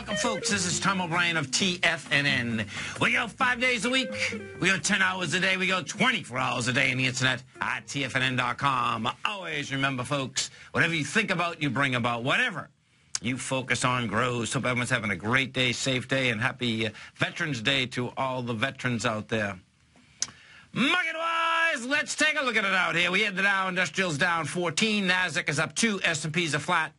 Welcome, folks. This is Tom O'Brien of TFNN. We go 5 days a week. We go 10 hours a day. We go 24 hours a day on the internet at TFNN.com. Always remember, folks, whatever you think about, you bring about. Whatever you focus on grows. Hope everyone's having a great day, safe day, and happy Veterans Day to all the veterans out there. Market-wise, let's take a look at it out here. We had the Dow Industrials down 14. NASDAQ is up 2. S&Ps are flat.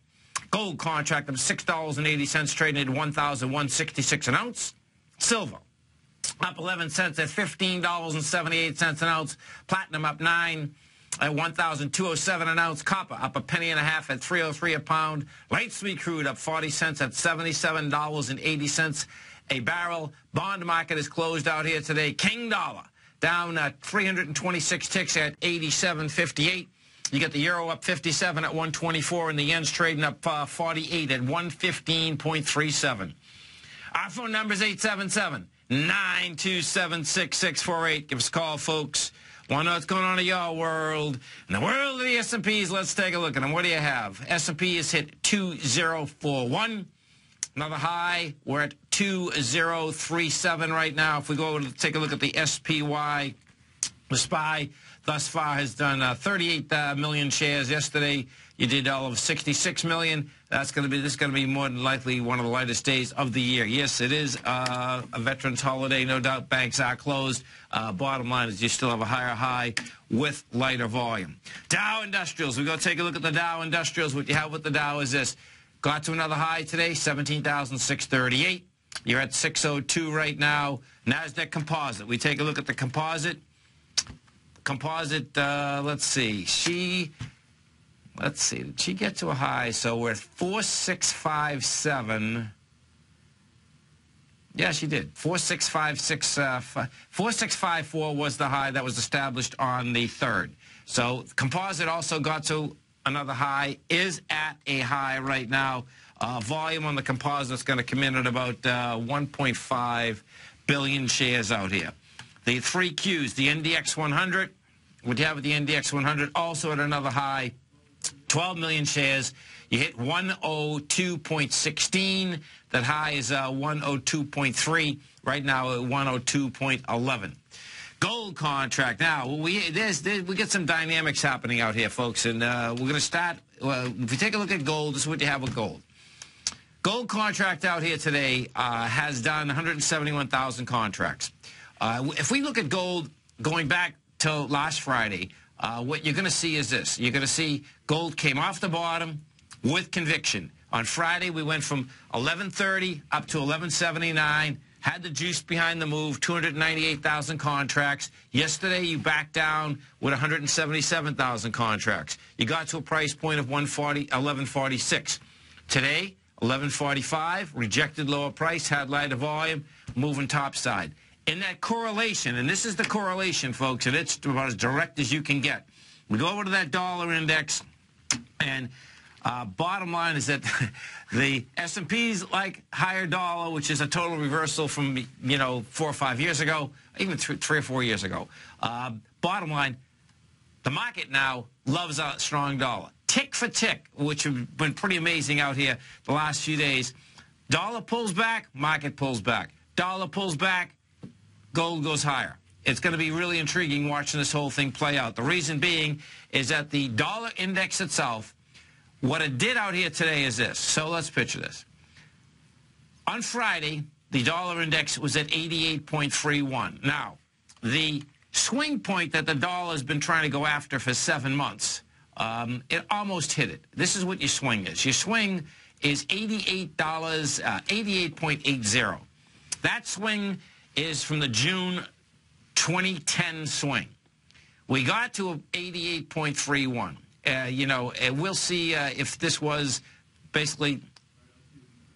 Gold contract of $6.80, trading at $1,166 an ounce. Silver up 11 cents at $15.78 an ounce. Platinum up 9 at $1,207 an ounce. Copper up a penny and a half at $3.03 a pound. Light sweet crude up 40 cents at $77.80 a barrel. Bond market is closed out here today. King dollar down 326 ticks at 87.58. You get the euro up 57 at 124, and the yen's trading up 48 at 115.37. Our phone number is 877-927-6648. Give us a call, folks. Want to know what's going on in your world? In the world of the S&Ps, let's take a look at them. What do you have? S&P has hit 2041. Another high. We're at 2037 right now. If we go to take a look at the SPY, the SPY thus far has done 38 million shares. Yesterday, you did all of 66 million. This is going to be more than likely one of the lightest days of the year. Yes, it is a veterans holiday. No doubt banks are closed. Bottom line is you still have a higher high with lighter volume. Dow Industrials. We go take a look at the Dow Industrials. What you have with the Dow is this. Got to another high today, 17,638. You're at 602 right now. NASDAQ Composite. We take a look at the composite. Let's see. Did she get to a high? So we're at 4657. Yeah, she did. 4654 was the high that was established on the 3rd. So composite also got to another high, is at a high right now. Volume on the composite is going to come in at about 1.5 billion shares out here. The 3 Qs, the NDX 100, what you have with the NDX 100, also at another high, 12 million shares. You hit 102.16. That high is 102.3. Right now at 102.11. Gold contract. Now, we get some dynamics happening out here, folks, and we're going to start. If we take a look at gold, this is what you have with gold. Gold contract out here today has done 171,000 contracts. If we look at gold going back to last Friday, what you're going to see is this. You're going to see gold came off the bottom with conviction. On Friday, we went from 1130 up to 1179, had the juice behind the move, 298,000 contracts. Yesterday, you backed down with 177,000 contracts. You got to a price point of 1146. Today, 1145, rejected lower price, had lighter volume, moving topside. In that correlation, and this is the correlation, folks, and it's about as direct as you can get. We go over to that dollar index, and bottom line is that the S&Ps like higher dollar, which is a total reversal from, 4 or 5 years ago, even 3 or 4 years ago. Bottom line, the market now loves a strong dollar. Tick for tick, which have been pretty amazing out here the last few days. Dollar pulls back, market pulls back. Dollar pulls back, gold goes higher. It's going to be really intriguing watching this whole thing play out. The reason being is that the dollar index itself, what it did out here today is this. So let's picture this. On Friday, the dollar index was at 88.31. Now, the swing point that the dollar has been trying to go after for 7 months, it almost hit it. This is what your swing is. Your swing is $88.80. That swing is from the June 2010 swing. We got to 88.31. We'll see if this was basically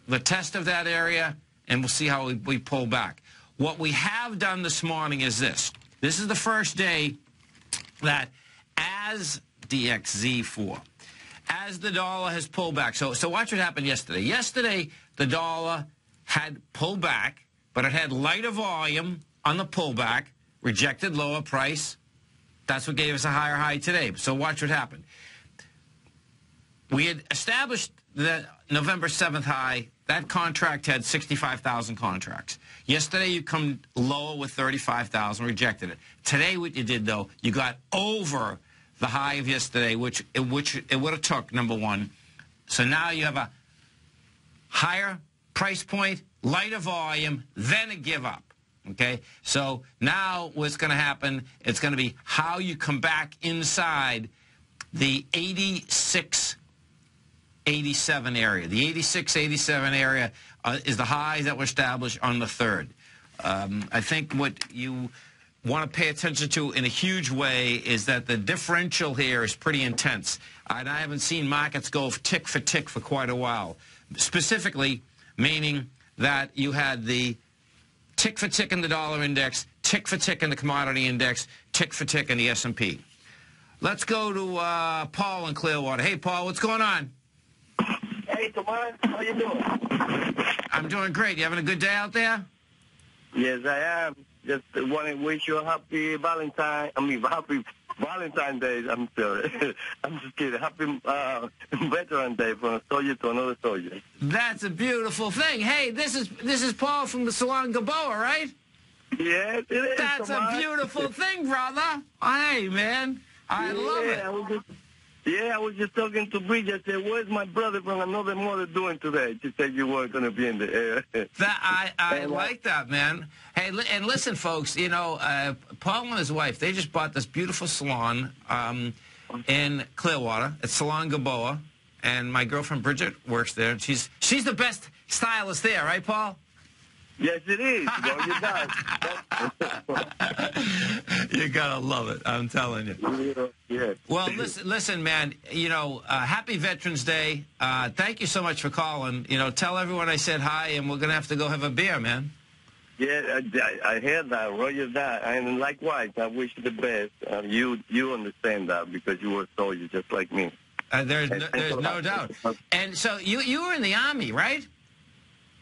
the test of that area, and we'll see how we pull back. What we have done this morning is this. This is the first day that as DXZ4, as the dollar has pulled back. So watch what happened yesterday. Yesterday, the dollar had pulled back, but it had lighter volume on the pullback, rejected lower price. That's what gave us a higher high today. So watch what happened. We had established the November 7th high that contract had 65,000 contracts. Yesterday, you come lower with 35,000, rejected it. Today, what you did, though, you got over the high of yesterday, which it would have took, number one. So now you have a higher price point, lighter volume, then a give up. Okay? So now what's going to happen, it's going to be how you come back inside the 86, 87 area. The 86, 87 area is the highs that were established on the 3rd. I think what you want to pay attention to in a huge way is that the differential here is pretty intense. And I haven't seen markets go tick for quite a while. Specifically, meaning that you had the tick for tick in the dollar index, tick for tick in the commodity index, tick for tick in the S&P. Let's go to Paul in Clearwater. Hey, Paul, what's going on? Hey, Tomas, how you doing? I'm doing great. You having a good day out there? Yes, I am. Just want to wish you a happy happy Valentine's Day. I'm sorry. I'm just kidding. Happy Veteran Day from a soldier to another soldier. That's a beautiful thing. Hey, this is Paul from the Salon Gaboa, right? Yes, it is. That's Tomas. a beautiful thing, brother. Hey, man. I love it. I was just talking to Bridget. I said, where's my brother from another mother doing today? She said you weren't going to be in the air. I like that, man. Hey, and listen, folks, you know, Paul and his wife, they just bought this beautiful salon in Clearwater. It's Salon Gaboa. And my girlfriend Bridget works there. She's the best stylist there, right, Paul? Yes, it is. You gotta love it. I'm telling you. Yeah. Well, listen, man. You know, happy Veterans Day. Thank you so much for calling. You know, tell everyone I said hi, and we're gonna have to go have a beer, man. Yeah, I heard that. Roger that. And likewise, I wish you the best. You understand that because you were a soldier just like me. There's no doubt. And so you were in the Army, right?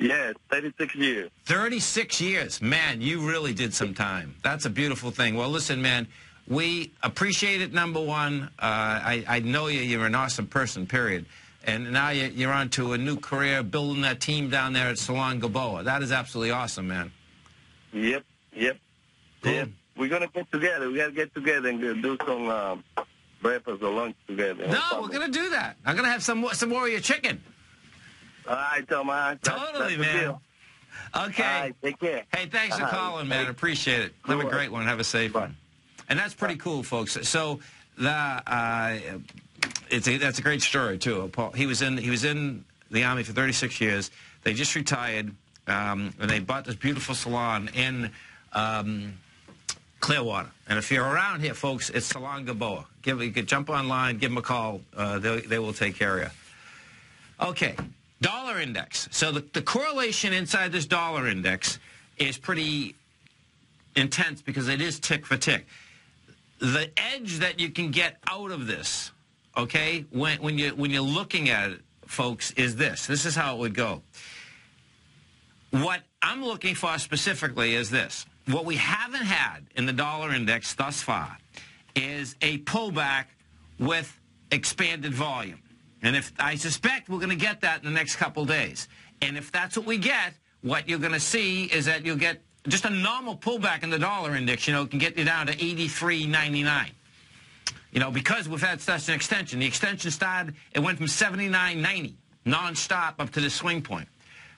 Yes, 36 years. 36 years. Man, you really did some time. That's a beautiful thing. Well, listen, man, we appreciate it, number one. I know you're an awesome person, period. And now you're on to a new career, building that team down there at Salon Gaboa. That is absolutely awesome, man. Yep. Cool. Yep. We're going to get together. We got to get together and do some breakfast or lunch together. No, we're going to do that. I'm going to have some more of your chicken. All right, Thomas. Totally, man. Okay. All right, take care. Hey, thanks for calling, man. Appreciate it. Have a great one. Have a safe one. And that's pretty cool, folks. So that's a great story too. Paul, he was in the Army for 36 years. They just retired, and they bought this beautiful salon in Clearwater. And if you're around here, folks, it's Salon Gaboa. You could jump online, give them a call. They will take care of you. Okay. Dollar index. So the correlation inside this dollar index is pretty intense because it is tick for tick. The edge that you can get out of this, okay, when you're looking at it, folks, is this. This is how it would go. What I'm looking for specifically is this. What we haven't had in the dollar index thus far is a pullback with expanded volume. And I suspect we're going to get that in the next couple days. And if that's what we get, what you're going to see is that you'll get just a normal pullback in the dollar index, you know, can get you down to 83.99. You know, because we've had such an extension. The extension started, it went from 79.90 nonstop up to the swing point.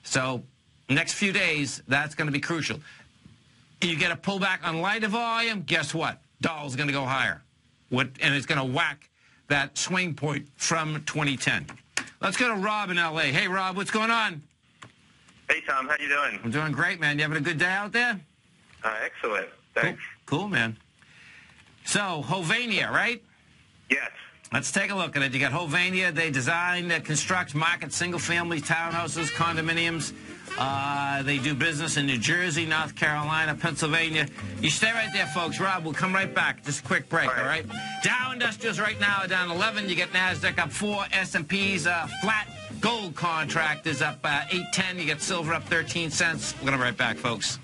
So next few days, that's going to be crucial. You get a pullback on lighter volume, guess what? Dollar's going to go higher. And it's going to whack that swing point from 2010. Let's go to Rob in L.A. Hey, Rob, what's going on? Hey, Tom, how you doing? I'm doing great, man. You having a good day out there? Excellent. Thanks. Cool, man. So, Hovania, right? Yes. Let's take a look at it. You got Hovania. They design, construct, market single-family townhouses, condominiums. They do business in New Jersey, North Carolina, Pennsylvania. You stay right there, folks. Rob, we'll come right back. Just a quick break, all right? Dow Industrials right now are down 11. You get NASDAQ up 4. S&P's flat. Gold contract is up 8.10. You get silver up 13 cents. We're going to be right back, folks.